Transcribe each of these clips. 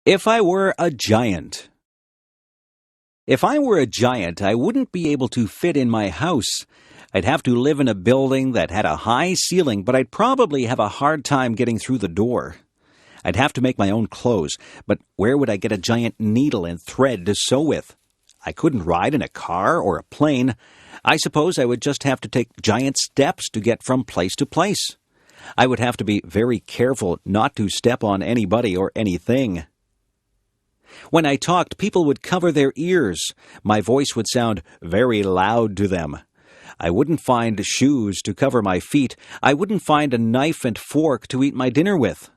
If I were a giant. If I were a giant, I wouldn't be able to fit in my house. I'd have to live in a building that had a high ceiling, but I'd probably have a hard time getting through the door. I'd have to make my own clothes, but where would I get a giant needle and thread to sew with? I couldn't ride in a car or a plane. I suppose I would just have to take giant steps to get from place to place. I would have to be very careful not to step on anybody or anything. When I talked, people would cover their ears. My voice would sound very loud to them. I wouldn't find shoes to cover my feet. I wouldn't find a knife and fork to eat my dinner with.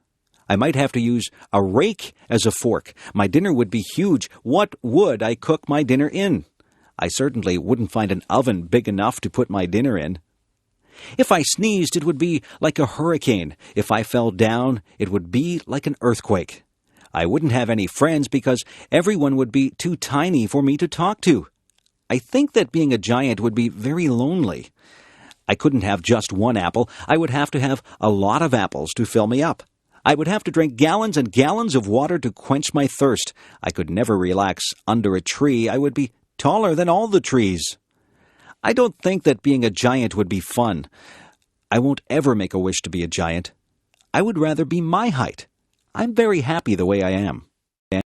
I might have to use a rake as a fork. My dinner would be huge. What would I cook my dinner in? I certainly wouldn't find an oven big enough to put my dinner in. If I sneezed, it would be like a hurricane. If I fell down, it would be like an earthquake. I wouldn't have any friends because everyone would be too tiny for me to talk to. I think that being a giant would be very lonely. I couldn't have just one apple. I would have to have a lot of apples to fill me up. I would have to drink gallons and gallons of water to quench my thirst. I could never relax under a tree. I would be taller than all the trees. I don't think that being a giant would be fun. I won't ever make a wish to be a giant. I would rather be my height. I'm very happy the way I am.